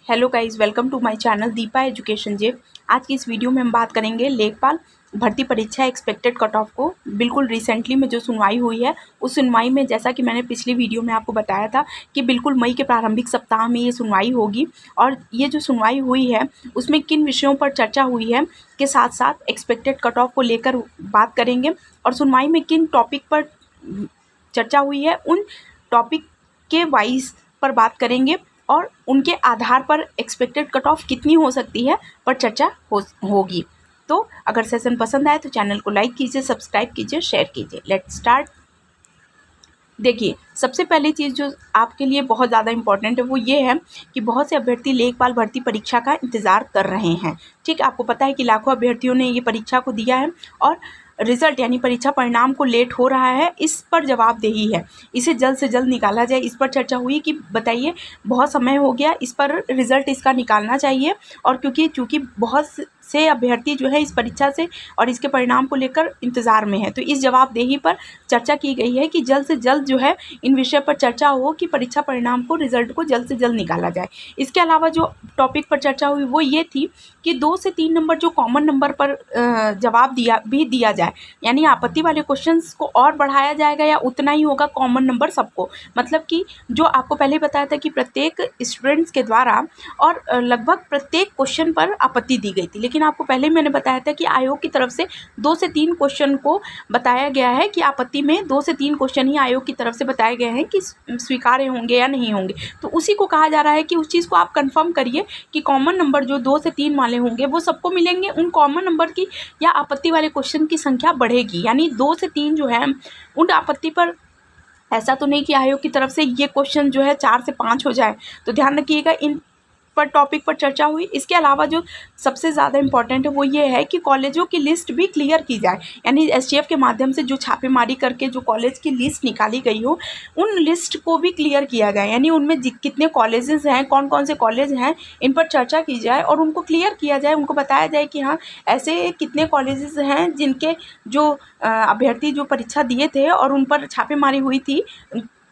Hello guys, welcome to my channel Deepa education जे। आज की इस वीडियो में हम बात करेंगे लेखपाल भर्ती परीक्षा एक्सपेक्टेड कट ऑफ को। बिल्कुल रिसेंटली में जो सुनवाई हुई है उस सुनवाई में, जैसा कि मैंने पिछली वीडियो में आपको बताया था कि बिल्कुल मई के प्रारंभिक सप्ताह में ये सुनवाई होगी। और ये जो सुनवाई हुई है उसमें किन विषयों पर चर्चा हुई है के साथ साथ एक्सपेक्टेड कट ऑफ को लेकर बात करेंगे। और सुनवाई में किन टॉपिक पर चर्चा हुई है उन टॉपिक के वाइज पर बात करेंगे और उनके आधार पर एक्सपेक्टेड कट ऑफ कितनी हो सकती है पर चर्चा होगी। तो अगर सेशन पसंद आए तो चैनल को लाइक कीजिए, सब्सक्राइब कीजिए, शेयर कीजिए। Let's start. देखिए, सबसे पहली चीज़ जो आपके लिए बहुत ज़्यादा इम्पॉर्टेंट है वो ये है कि बहुत से अभ्यर्थी लेखपाल भर्ती परीक्षा का इंतज़ार कर रहे हैं। ठीक, आपको पता है कि लाखों अभ्यर्थियों ने ये परीक्षा को दिया है और रिज़ल्ट यानी परीक्षा परिणाम को लेट हो रहा है। इस पर जवाबदेही है, इसे जल्द से जल्द निकाला जाए। इस पर चर्चा हुई कि बताइए, बहुत समय हो गया, इस पर रिज़ल्ट इसका निकालना चाहिए। और चूँकि बहुत से अभ्यर्थी जो है इस परीक्षा से और इसके परिणाम को लेकर इंतज़ार में है, तो इस जवाबदेही पर चर्चा की गई है कि जल्द से जल्द जो है इन विषय पर चर्चा हो कि परीक्षा परिणाम को, रिज़ल्ट को जल्द से जल्द निकाला जाए। इसके अलावा जो टॉपिक पर चर्चा हुई वो ये थी कि 2 से 3 नंबर जो कॉमन नंबर पर जवाब दिया जाए, यानी आपत्ति वाले क्वेश्चंस को और बढ़ाया जाएगा या उतना ही होगा कॉमन नंबर सबको। मतलब कि जो आपको पहले बताया था कि प्रत्येक स्टूडेंट्स के द्वारा और लगभग प्रत्येक क्वेश्चन पर आपत्ति दी गई थी, लेकिन आपको पहले मैंने बताया था कि आयोग की तरफ से 2 से 3 क्वेश्चन को बताया गया है कि आपत्ति में 2 से 3 क्वेश्चन ही आयोग की तरफ से बताए गए हैं कि स्वीकार्य होंगे या नहीं होंगे। तो उसी को कहा जा रहा है कि उस चीज़ को आप कंफर्म करिए कि कॉमन नंबर जो 2 से 3 वाले होंगे वो सबको मिलेंगे। उन कॉमन नंबर की या आपत्ति वाले क्वेश्चन की संख्या बढ़ेगी, यानी 2 से 3 जो है उन आपत्ति पर, ऐसा तो नहीं कि आयोग की तरफ से ये क्वेश्चन जो है 4 से 5 हो जाए। तो ध्यान रखिएगा, इन पर टॉपिक पर चर्चा हुई। इसके अलावा जो सबसे ज़्यादा इम्पॉर्टेंट है वो ये है कि कॉलेजों की लिस्ट भी क्लियर की जाए, यानी एसटीएफ के माध्यम से जो छापेमारी करके जो कॉलेज की लिस्ट निकाली गई हो उन लिस्ट को भी क्लियर किया जाए, यानी उनमें कितने कॉलेजेस हैं, कौन कौन से कॉलेज हैं, इन पर चर्चा की जाए और उनको क्लियर किया जाए। उनको बताया जाए कि हाँ, ऐसे कितने कॉलेजेस हैं जिनके जो अभ्यर्थी जो परीक्षा दिए थे और उन पर छापेमारी हुई थी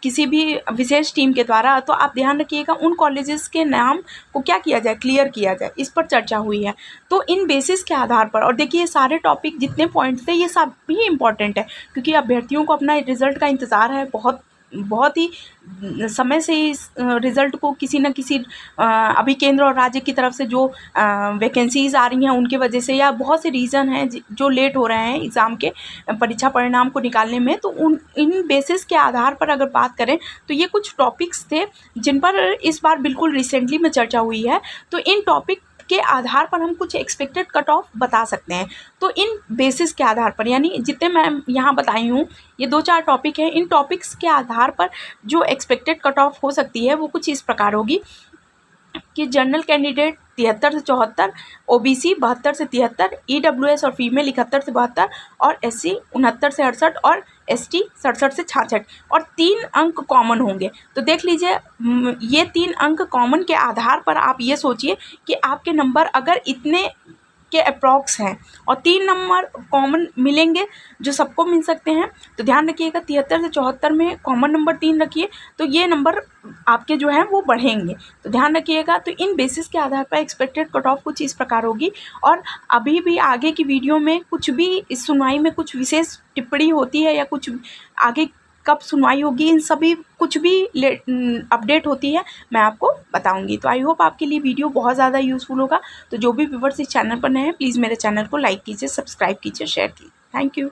किसी भी विशेष टीम के द्वारा। तो आप ध्यान रखिएगा उन कॉलेजेस के नाम को क्या किया जाए, क्लियर किया जाए। इस पर चर्चा हुई है। तो इन बेसिस के आधार पर, और देखिए सारे टॉपिक जितने पॉइंट्स थे ये सब भी इम्पॉर्टेंट है क्योंकि अभ्यर्थियों को अपना रिज़ल्ट का इंतज़ार है। बहुत ही समय से इस रिज़ल्ट को किसी न किसी अभी केंद्र और राज्य की तरफ से जो वैकेंसीज़ आ रही हैं उनके वजह से, या बहुत से रीज़न हैं जो लेट हो रहे हैं एग्ज़ाम के परीक्षा परिणाम को निकालने में। तो इन बेसिस के आधार पर अगर बात करें तो ये कुछ टॉपिक्स थे जिन पर इस बार बिल्कुल रिसेंटली में चर्चा हुई है। तो इन टॉपिक के आधार पर हम कुछ एक्सपेक्टेड कट ऑफ बता सकते हैं। तो इन बेसिस के आधार पर, यानी जितने मैं यहाँ बताई हूँ ये 2-4 टॉपिक हैं, इन टॉपिक्स के आधार पर जो एक्सपेक्टेड कट ऑफ हो सकती है वो कुछ इस प्रकार होगी कि जनरल कैंडिडेट 73 से 74, ओबीसी 72 से 73, ईडब्ल्यूएस और फीमेल 71 से 72 और एससी 69 से 68 और एसटी 67 से 66 और 3 अंक कॉमन होंगे। तो देख लीजिए, ये 3 अंक कॉमन के आधार पर आप ये सोचिए कि आपके नंबर अगर इतने के अप्रॉक्स हैं और 3 नंबर कॉमन मिलेंगे जो सबको मिल सकते हैं। तो ध्यान रखिएगा 73 से 74 में कॉमन नंबर 3 रखिए, तो ये नंबर आपके जो हैं वो बढ़ेंगे। तो ध्यान रखिएगा। तो इन बेसिस के आधार पर एक्सपेक्टेड कट ऑफ कुछ इस प्रकार होगी। और अभी भी आगे की वीडियो में कुछ भी इस सुनवाई में कुछ विशेष टिप्पणी होती है या कुछ आगे कब सुनवाई होगी, इन सभी कुछ भी अपडेट होती है मैं आपको बताऊंगी। तो आई होप आपके लिए वीडियो बहुत ज़्यादा यूज़फुल होगा। तो जो भी व्यूअर्स इस चैनल पर नए हैं प्लीज़ मेरे चैनल को लाइक कीजिए, सब्सक्राइब कीजिए, शेयर कीजिए। Thank you.